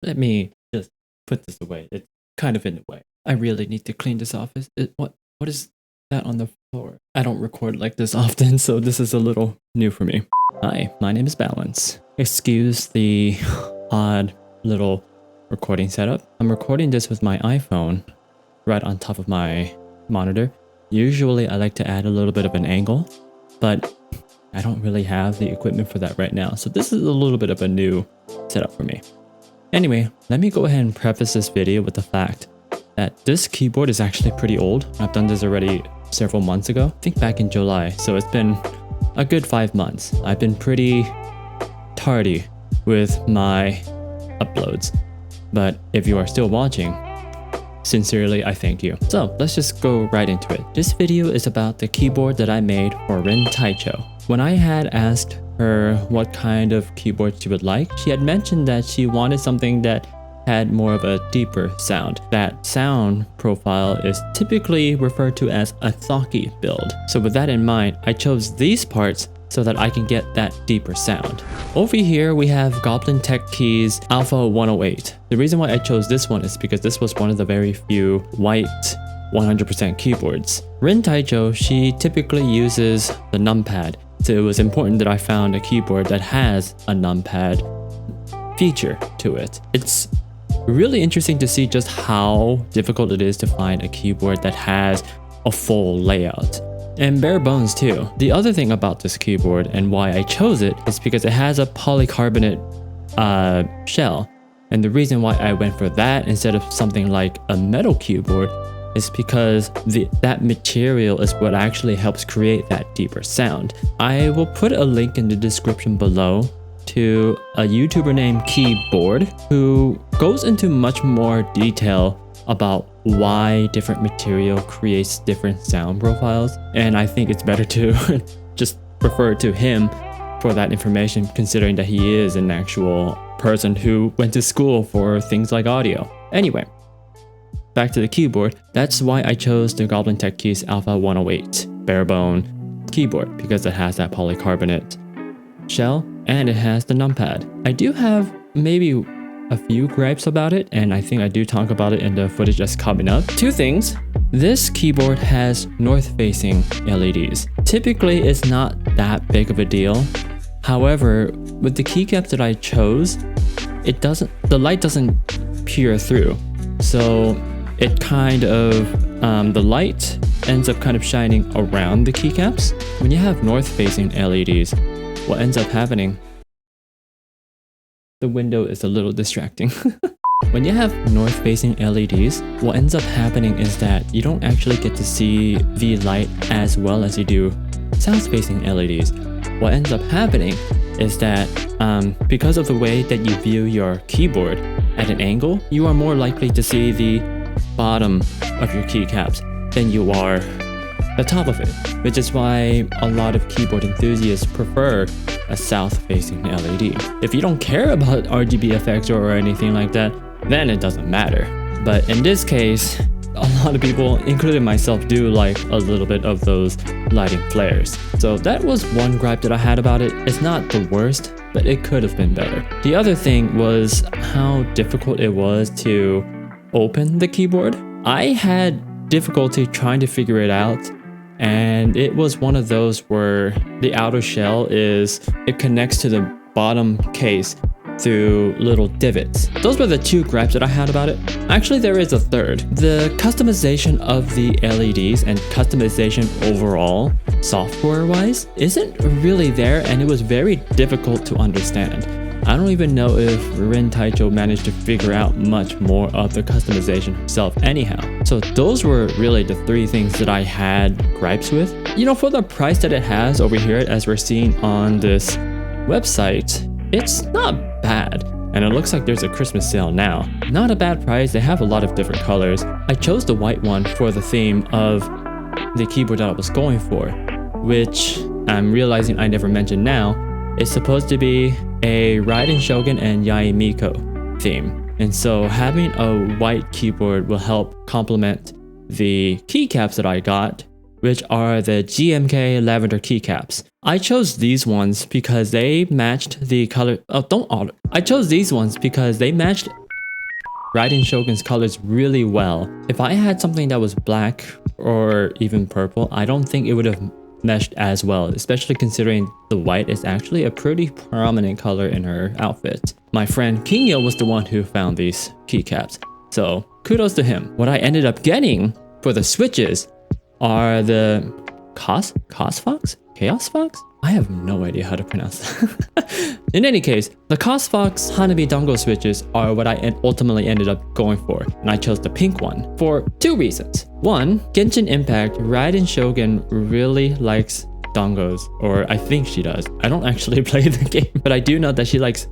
Let me just put this away. It's kind of in the way. I really need to clean this off. What is that on the floor? I don't record like this often, so this is a little new for me. Hi, my name is Balance. Excuse the odd little recording setup. I'm recording this with my iPhone right on top of my monitor. Usually I like to add a little bit of an angle, but I don't really have the equipment for that right now. So this is a little bit of a new setup for me. Anyway, let me go ahead and preface this video with the fact that this keyboard is actually pretty old. I've done this already several months ago, I think back in July. So it's been a good 5 months. I've been pretty tardy with my uploads, but if you are still watching, sincerely, I thank you. So let's just go right into it. This video is about the keyboard that I made for Rintaichou. When I had asked her what kind of keyboard she would like, she had mentioned that she wanted something that had more of a deeper sound. That sound profile is typically referred to as a thocky build. So with that in mind, I chose these parts so that I can get that deeper sound. Over here, we have Goblin Techkeys Alpha 108. The reason why I chose this one is because this was one of the very few white 100% keyboards. Rintaichou, she typically uses the numpad. So it was important that I found a keyboard that has a numpad feature to it. It's really interesting to see just how difficult it is to find a keyboard that has a full layout. And bare bones too. The other thing about this keyboard and why I chose it is because it has a polycarbonate shell. And the reason why I went for that instead of something like a metal keyboard is because that material is what actually helps create that deeper sound. I will put a link in the description below to a YouTuber named Keybored who goes into much more detail about why different material creates different sound profiles, and I think it's better to just refer to him for that information, considering that he is an actual person who went to school for things like audio. Anyway, back to the keyboard. That's why I chose the Goblin Techkeys Alpha 108 barebone keyboard, because it has that polycarbonate shell and it has the numpad. I do have maybe a few gripes about it, and I think I do talk about it in the footage that's coming up. Two things. This keyboard has north-facing LEDs. Typically, it's not that big of a deal. However, with the keycaps that I chose, the light doesn't peer through. So it kind of, the light ends up kind of shining around the keycaps. When you have north-facing LEDs, what ends up happening, the window is a little distracting. When you have north-facing LEDs, what ends up happening is that you don't actually get to see the light as well as you do south-facing LEDs. What ends up happening is that because of the way that you view your keyboard at an angle, you are more likely to see the bottom of your keycaps than you are the top of it, which is why a lot of keyboard enthusiasts prefer a south-facing LED. If you don't care about RGB effects or anything like that, then it doesn't matter. But in this case, a lot of people, including myself, do like a little bit of those lighting flares. So that was one gripe that I had about it. It's not the worst, but it could have been better. The other thing was how difficult it was to open the keyboard. I had difficulty trying to figure it out, and it was one of those where the outer shell it connects to the bottom case through little divots. Those were the two gripes that I had about it. Actually, there is a third. The customization of the LEDs and customization overall, software-wise, isn't really there, and it was very difficult to understand. I don't even know if Rintaichou managed to figure out much more of the customization himself anyhow. So those were really the three things that I had gripes with. You know, for the price that it has over here, as we're seeing on this website, it's not bad. And it looks like there's a Christmas sale now. Not a bad price. They have a lot of different colors. I chose the white one for the theme of the keyboard that I was going for, which I'm realizing I never mentioned now. It's supposed to be a Raiden Shogun and EiMiko theme. And so having a white keyboard will help complement the keycaps that I got, which are the GMK Lavender keycaps. I chose these ones because they matched the color. I chose these ones because they matched Raiden Shogun's colors really well. If I had something that was black or even purple, I don't think it would have meshed as well, especially considering the white is actually a pretty prominent color in her outfit. My friend Kinyo was the one who found these keycaps, so kudos to him. What I ended up getting for the switches are the Chosfox? Chaosfox? I have no idea how to pronounce that. In any case, the Chosfox Hanami Dango switches are what I ultimately ended up going for, and I chose the pink one for 2 reasons. One, Genshin Impact, Raiden Shogun really likes dongos, or I think she does. I don't actually play the game, but I do know that she likes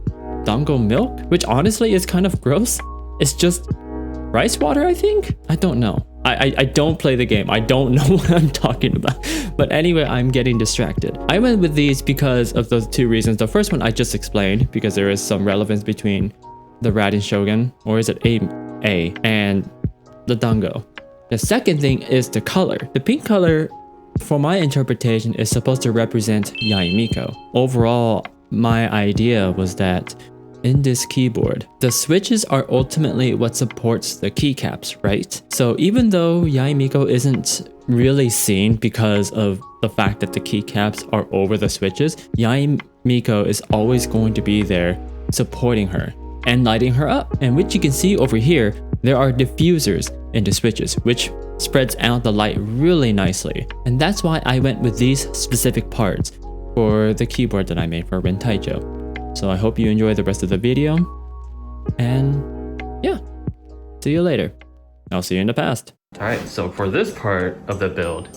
dango milk, which honestly is kind of gross. It's just rice water, I think? I don't know. I don't play the game. I don't know what I'm talking about. But anyway, I'm getting distracted. I went with these because of those 2 reasons. The first one I just explained, because there is some relevance between the Raiden Shogun, or is it A, and the Dango. The second thing is the color. The pink color, for my interpretation, is supposed to represent EiMiko. Overall, my idea was that in this keyboard, the switches are ultimately what supports the keycaps, right? So even though EiMiko isn't really seen because of the fact that the keycaps are over the switches, EiMiko is always going to be there supporting her and lighting her up. And which you can see over here, there are diffusers in the switches, which spreads out the light really nicely. And that's why I went with these specific parts for the keyboard that I made for Rintaichou. So I hope you enjoy the rest of the video, and yeah, see you later. I'll see you in the past. Alright, so for this part of the build,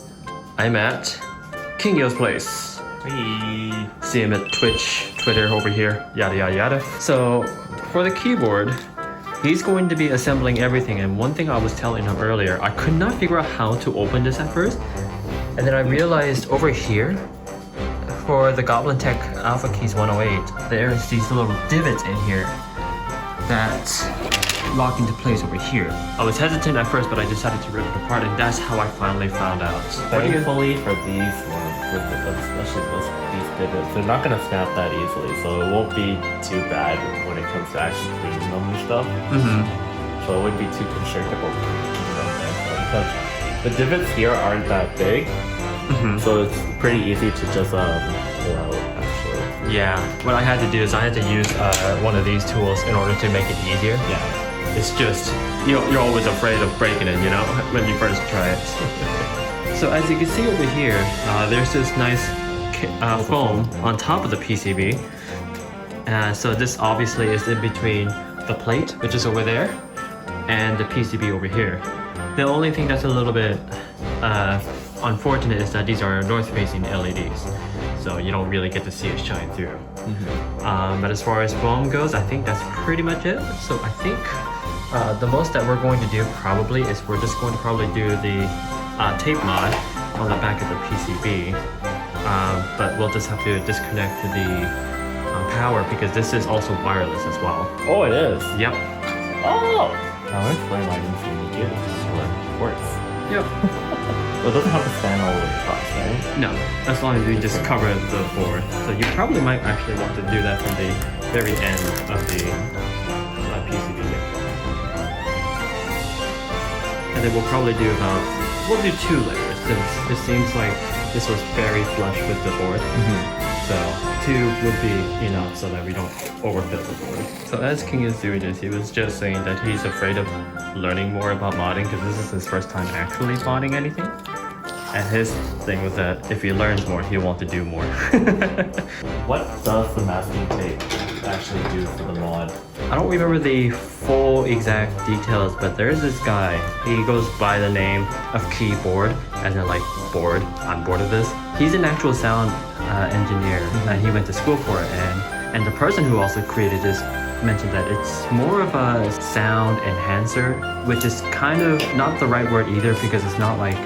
I'm at Kinyo's place. Hey. See him at Twitch, Twitter over here, yada yada yada. So for the keyboard, he's going to be assembling everything, and one thing I was telling him earlier, I could not figure out how to open this at first, and then I realized over here, for the Goblin Tech Alpha Keys 108, there's these little divots in here that lock into place over here. I was hesitant at first, but I decided to rip it apart, and that's how I finally found out. Thankfully for these ones, especially these divots, they're not gonna snap that easily, so it won't be too bad when it comes to actually cleaning them and stuff. So it wouldn't be too constrictive, because the divots here aren't that big. So it's pretty easy to just pull out, actually. Yeah, what I had to do is I had to use one of these tools in order to make it easier. Yeah. It's just, you're always afraid of breaking it, you know, when you first try it. So as you can see over here, there's this nice foam on top of the PCB. So this obviously is in between the plate, which is over there, and the PCB over here. The only thing that's a little bit unfortunate is that these are north-facing LEDs, so you don't really get to see it shine through. But as far as foam goes, I think that's pretty much it. So I think the most that we're going to do probably is we're just going to probably do the tape mod on the back of the PCB, but we'll just have to disconnect the power, because this is also wireless as well. Oh, it is? Yep. Oh! Now explain why you need it works. Yep. Well, it doesn't have to stand all the way across, right? No, as long as you just cover the board. So you probably might actually want to do that from the very end of the PCB here. And then we'll probably do we'll do 2 layers, since it seems like this was very flush with the board. So 2 would be enough so that we don't overfill the board. So as King is doing this, he was just saying that he's afraid of learning more about modding, because this is his first time actually modding anything. And his thing was that if he learns more, he'll want to do more. What does the masking tape actually do for the mod? I don't remember the full exact details, but there's this guy. He goes by the name of Keybored, as in like bored. I'm bored of this. He's an actual sound engineer, and he went to school for it. And the person who also created this mentioned that it's more of a sound enhancer, which is kind of not the right word either, because it's not like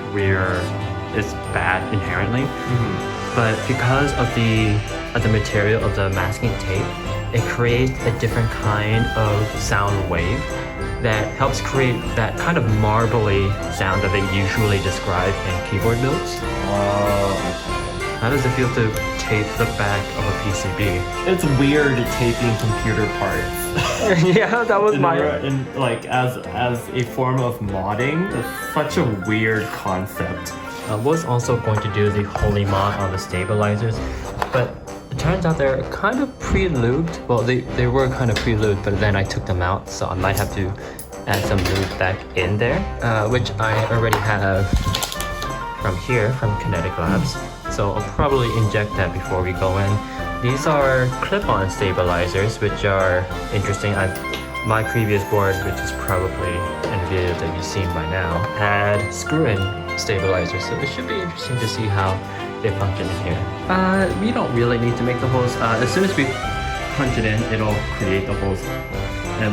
it's bad inherently, but because of the material of the masking tape, it creates a different kind of sound wave that helps create that kind of marbly sound that they usually describe in keyboard builds. How does it feel to tape the back of a PCB. It's weird taping computer parts. Yeah, that was like as a form of modding. It's such a weird concept. I was also going to do the holy mod on the stabilizers, but it turns out they're kind of pre-lubed. Well, they were kind of pre-lubed, but then I took them out, so I might have to add some lube back in there, which I already have from here, from Kinetic Labs. So I'll probably inject that before we go in. These are clip-on stabilizers, which are interesting. My previous board, which is probably in a video that you've seen by now, had screw-in stabilizers, so it should be interesting to see how they function in here. We don't really need to make the holes. As soon as we punch it in, it'll create the holes,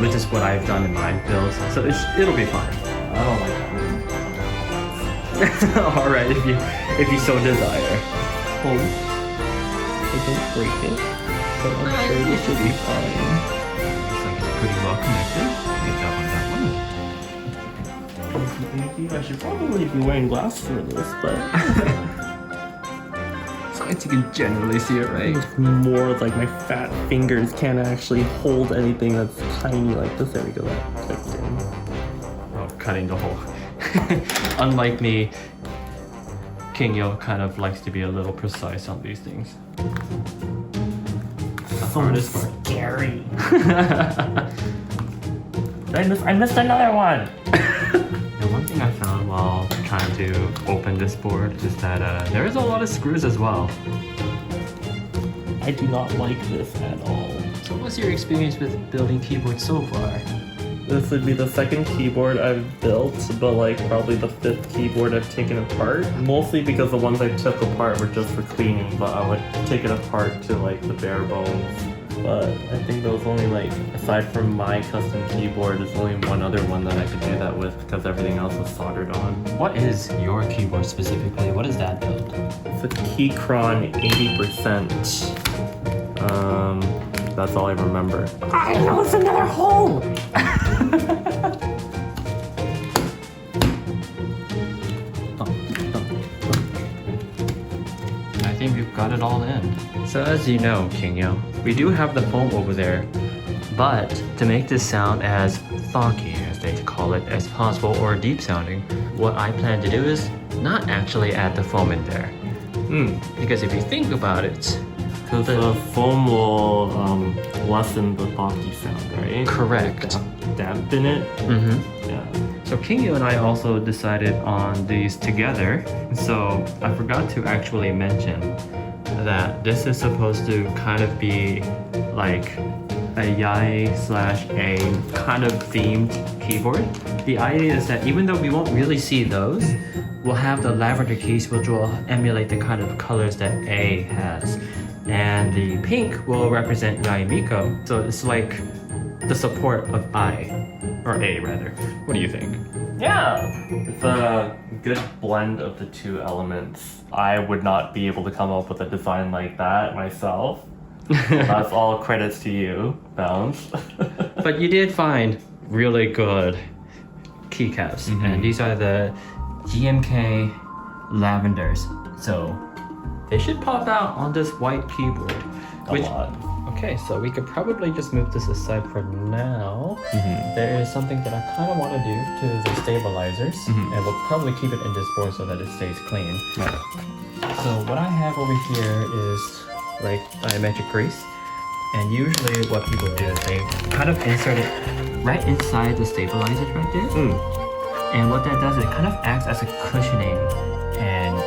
which is what I've done in my builds, so it'll be fine. I don't like that. Alright, if you so desire. Oh, I don't break it, but I'm sure this should be fine. Looks like it's pretty well connected. Good job on that one. I should probably be wearing glasses for this, but As long as you can generally see it, right? it's more like my fat fingers can't actually hold anything that's tiny like this. There we go. That clicked in. Oh, cutting the hole. Unlike me, King Yo kind of likes to be a little precise on these things. That's the hardest part. Scary. I missed another one. The one thing I found while trying to open this board is that there is a lot of screws as well. I do not like this at all. So what's your experience with building keyboards so far? This would be the second keyboard I've built, but like probably the 5th keyboard I've taken apart. Mostly because the ones I took apart were just for cleaning, but I would take it apart to like the bare bones. But I think there was only like, aside from my custom keyboard, there's only one other one that I could do that with because everything else was soldered on. What is your keyboard specifically? What is that build? It's a Keychron 80%. That's all I remember. I know it's another hole! I think we've got it all in. So as you know, King Yo, we do have the foam over there, but to make this sound as thonky, as they call it, as possible, or deep sounding, what I plan to do is not actually add the foam in there. Because if you think about it, Because the foam will lessen the thonky sound, right? correct. Dampen it. Yeah. So King Yo and I also decided on these together. So I forgot to actually mention that this is supposed to kind of be like a Yai/A kind of themed keyboard. The idea is that even though we won't really see those, we'll have the lavender keys which will emulate the kind of colors that A has. And the pink will represent EiMiko. So it's like the support of I, or A rather. What do you think? Yeah, it's a good blend of the two elements. I would not be able to come up with a design like that myself. That's all credits to you, Bounce. But you did find really good keycaps, and these are the GMK Lavenders. So they should pop out on this white keyboard. A lot. Okay, so we could probably just move this aside for now. There is something that I kind of want to do to the stabilizers, and we'll probably keep it in this board so that it stays clean. So what I have over here is like diametric grease, and usually what people do is they kind of insert it right inside the stabilizers right there. And what that does is it kind of acts as a cushioning and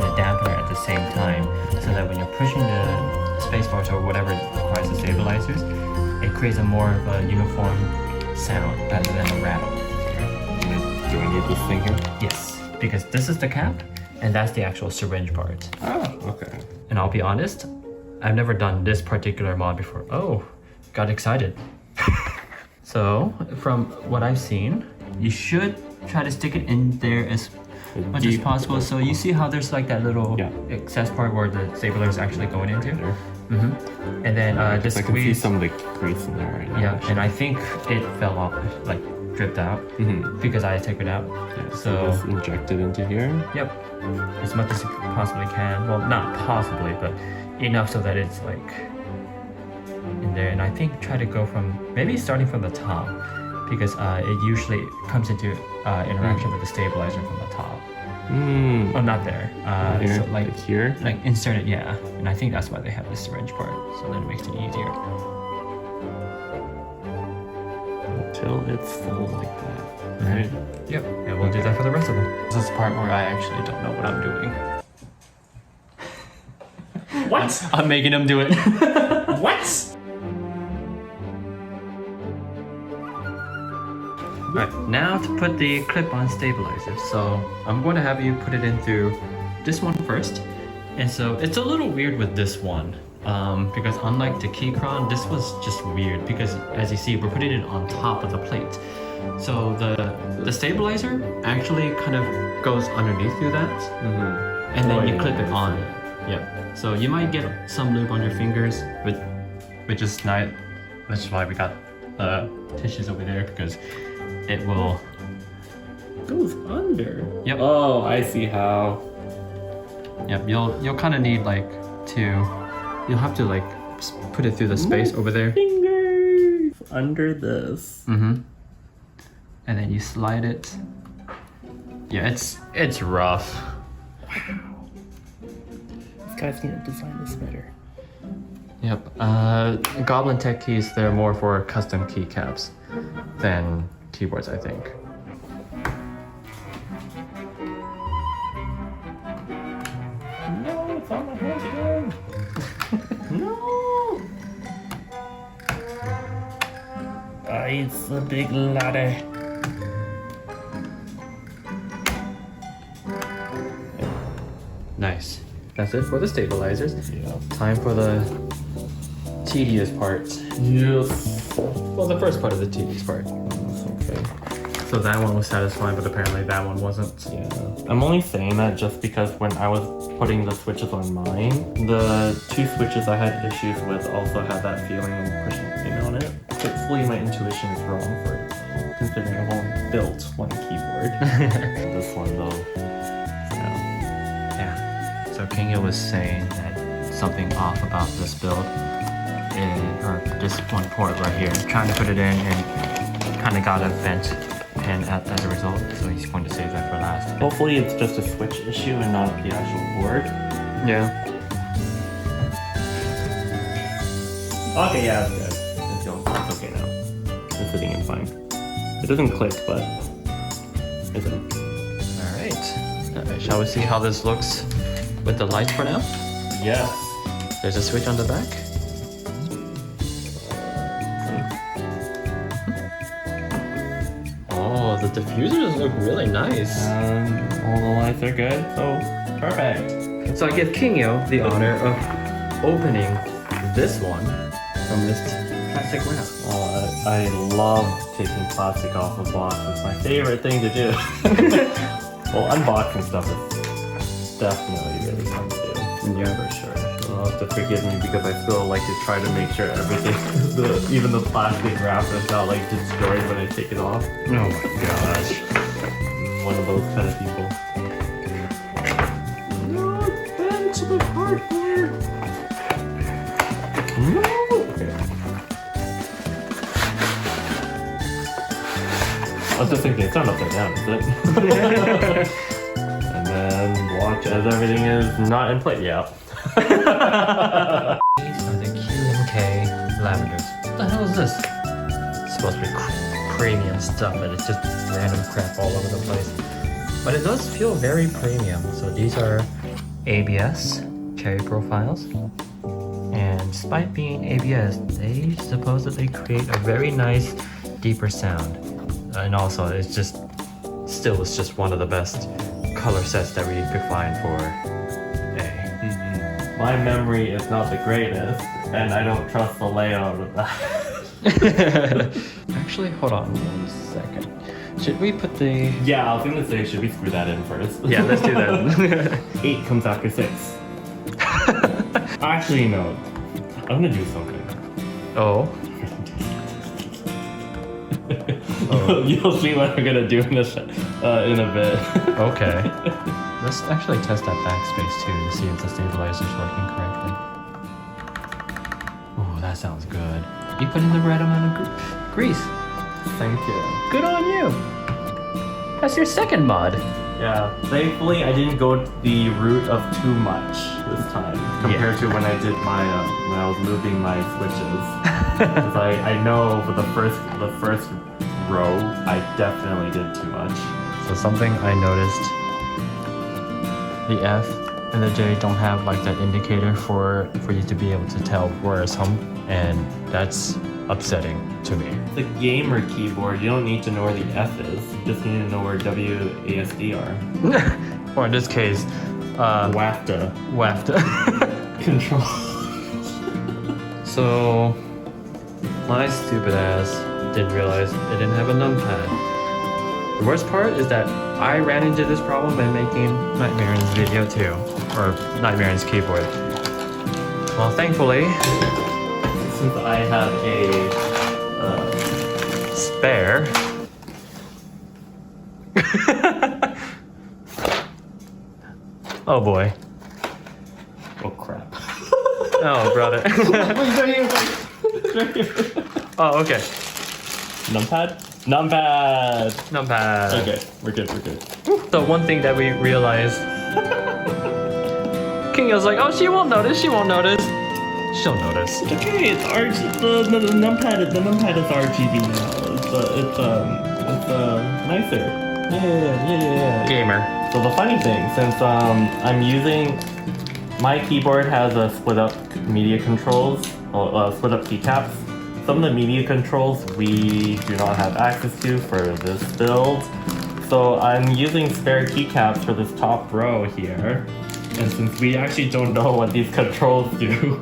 a dampener at the same time, so that when you're pushing the space bars or whatever requires the stabilizers, it creates a more of a uniform sound rather than a rattle. Do I need this thing here? Yes, because this is the cap, and that's the actual syringe part. Oh, okay. And I'll be honest, I've never done this particular mod before. Oh, got excited. So, from what I've seen, you should try to stick it in there as much as possible. So you see how there's like that little excess part where the stapler is actually going into? And then just I can see squeeze. some of the grease in there right now. Yeah, and I think it fell off, like dripped out because I took it out. Yeah, So just inject it into here. yep, as much as you possibly can. Well, not possibly, but enough so that it's like in there. And I think try to go from maybe starting from the top because it usually comes into interaction with the stabilizer from the top. Oh, not there. Here, So like here. like insert it, yeah. And I think that's why they have the syringe part, so that it makes it easier. Until it's full like that. Right. Yep. And we'll do that for the rest of them. This is the part where I actually don't know what I'm doing. What? I'm making him do it. What? Alright, now to put the clip-on stabilizer. So I'm going to have you put it in through this one first. And so it's a little weird with this one. Because unlike the Keychron, this was just weird because as you see, we're putting it on top of the plate. So the stabilizer actually kind of goes underneath through that. And then you clip it on. Yep. So you might get some lube on your fingers, which is nice. That's why we got tissues over there because it will Goes under. Yep. Oh, I see how. Yep, you'll kind of need like you'll have to like put it through the space over there. Fingers under this. And then you slide it. Yeah, it's rough. Wow. This guy's gonna design this better. Yep. Goblin Techkeys, they're more for custom keycaps than keyboards, I think. No, it's on my hands again. No. It's a big ladder. Nice. That's it for the stabilizers. Yeah. Time for the tedious part. Yes. Well, the first part of the tedious part. Okay. So that one was satisfying, but apparently that one wasn't. Yeah. I'm only saying that just because when I was putting the switches on mine, the two switches I had issues with also had that feeling when pushing in on it. Hopefully my intuition is wrong for it, considering I've only built one keyboard. This one though. Yeah. So Kinga was saying that something off about this build, or this one port right here. Trying to put it in and kind of got a vent pin as a result. So he's going to save that for last. Hopefully it's just a switch issue and not the actual board. Yeah. Okay, yeah, it's good. It's okay now. It's sitting in fine. It doesn't click, but it's in. Alright. Shall we see how this looks with the lights for now? Yes. There's a switch on the back. Oh, the diffusers look really nice. All the lights are good, so perfect. So I give Kingo the honor of opening this one from this plastic wrap. I love taking plastic off of boxes. It's my favorite thing to do. Well, unboxing stuff is definitely really fun to do. Yeah, for sure. You'll have to forgive me because I still like to try to make sure everything, even the plastic wrap is not like destroyed when I take it off. Oh my gosh. I'm one of those kind of people. No, it's bent to the cardboard. No. Okay. I was just thinking, it's not upside down, is it? And then watch as everything is not in place. Yeah. These are the GMK Lavenders. What the hell is this? It's supposed to be premium stuff, but it's just random crap all over the place. But it does feel very premium. So these are ABS cherry profiles. And despite being ABS, they supposedly create a very nice, deeper sound. And also, it's just one of the best color sets that we could find for a. My memory is not the greatest, and I don't trust the layout of that. Actually, hold on 1 second. Should we put the... Yeah, I was gonna say, should we screw that in first? Yeah, let's do that. 8 comes after 6. Actually, no. I'm gonna do something. Oh. You'll see what I'm gonna do in a bit. Okay. Let's actually test that backspace too to see if the stabilizer's working correctly. Oh, that sounds good. You put in the right amount of grease. Thank you. Good on you. That's your second mod. Yeah, thankfully I didn't go the route of too much this time compared to when I did my when I was moving my switches. Because I know for the first row I definitely did too much. So something I noticed, the F and the J don't have like that indicator for you to be able to tell where it's home, and that's upsetting to me. The gamer keyboard, you don't need to know where the F is. You just need to know where WASD are. Or in this case, WAFTA. Control. So, my stupid ass didn't realize it didn't have a numpad. The worst part is that I ran into this problem by making Nightmare's video too, or Nightmare's keyboard. Well, thankfully, Since I have a spare. Oh boy. oh crap. Oh brother. Oh, okay. Numpad? Numpad. Okay, we're good. So one thing that we realized, King was like, oh, she won't notice. She'll notice. It's okay, it's RGB. The numpad is RGB now. It's nicer. Yeah. Gamer. So the funny thing, since I'm using my keyboard has a split up media controls, or split up keycaps. Some of the media controls we do not have access to for this build. So I'm using spare keycaps for this top row here. And since we actually don't know what these controls do,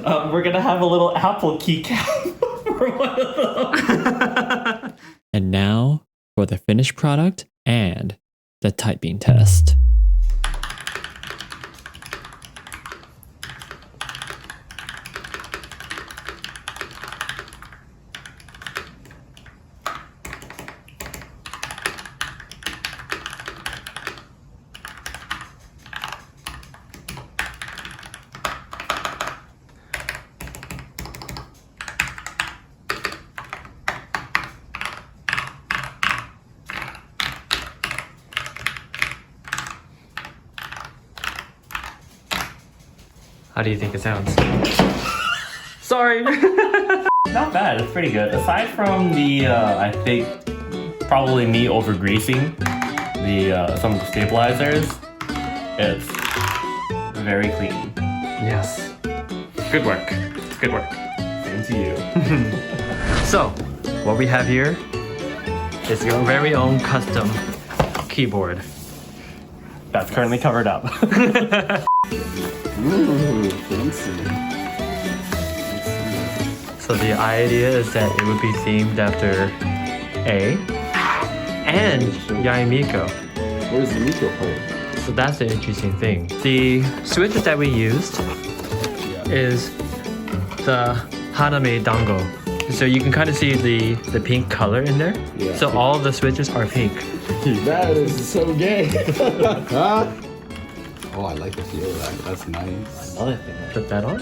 we're gonna have a little Apple keycap for one of them. And now for the finished product and the typing test. How do you think it sounds? Sorry. Not bad, it's pretty good. Aside from the, I think, probably me over greasing some of the stabilizers, it's very clean. Yes. Good work. Same to you. So, what we have here is your very own custom keyboard. That's currently covered up. Ooh, fancy. So the idea is that it would be themed after A and EiMiko. Where's the Miko part? So that's the interesting thing. The switches that we used is the Hanami Dango. So you can kind of see the pink color in there. Yeah. So all of the switches are pink. That is so gay. Oh, I like the feel of that. That's nice. Another thing. Put that on.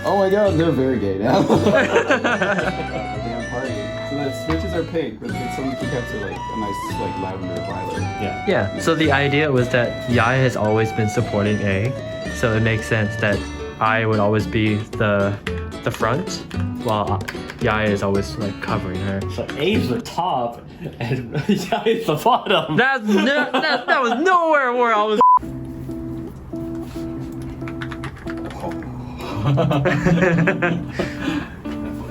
Oh my god, they're very gay now. Damn party. So the switches are pink, but some of the keycaps are like a nice like lavender violet. Yeah. Yeah, so the idea was that Yai has always been supporting A, so it makes sense that I would always be the front, while Yai is always like covering her. So A's the top, and Yai's the bottom. That was nowhere where I was. Definitely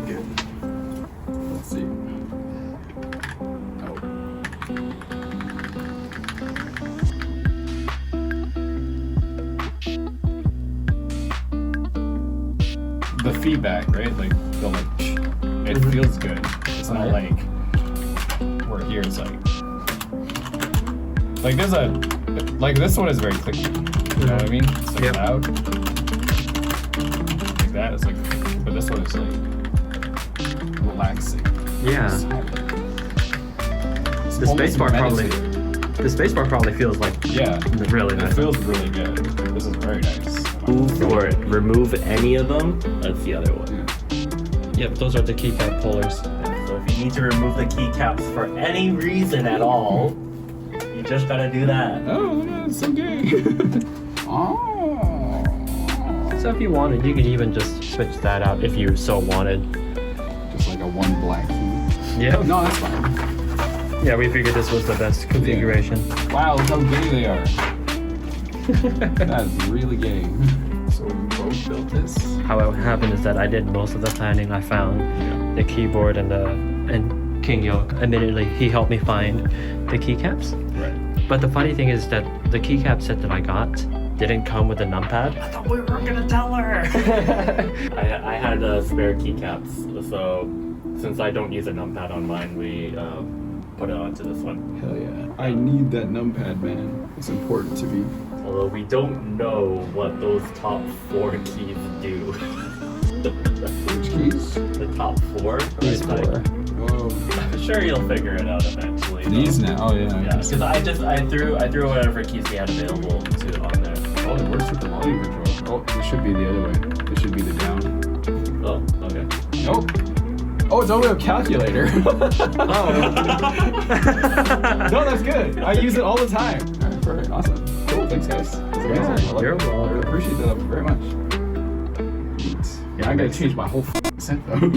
good. Let's see. Oh. The feedback, right? Like the it feels good. It's not like where here it's like there's a like this one is very clicky. You know what I mean? It's like loud. Like that. It's like, but this one is like relaxing. Yeah. The spacebar probably feels like really It nice. feels really good. This is very nice. Or remove any of them, that's the other one. Yep, those are the keycap pullers. So if you need to remove the keycaps for any reason at all, you just gotta do that. Oh, yeah, it's so gay. Oh. So if you wanted, you could even just switch that out if you so wanted. Just like a one black key. Yeah. No, that's fine. Yeah, we figured this was the best configuration. Wow, look how gay they are. That's really gay. So we both built this. How it happened is that I did most of the planning. I found the keyboard and King Yo. Admittedly, he helped me find the keycaps. Right. But the funny thing is that the keycap set that I got didn't come with a numpad. I thought we weren't gonna tell her. I had spare keycaps, so since I don't use a numpad on mine, we put it onto this one. Hell yeah. I need that numpad, man. It's important to me. Although we don't know what those top 4 keys do. Which keys? The top 4? These right? four. Whoa. I'm sure you'll figure it out eventually. These now? Oh, yeah. Yeah, because I threw whatever keys we had available to on there. Oh, it works with the volume control. Oh, this should be the other way. This should be the down. Oh, okay. Nope. Oh, it's only a calculator. Oh. No, that's good. I use it all the time. All right, perfect. Awesome. Cool. Thanks, guys. That's amazing. I love You're it. welcome. I appreciate that very much. Neat. Yeah, I gotta change my whole set though.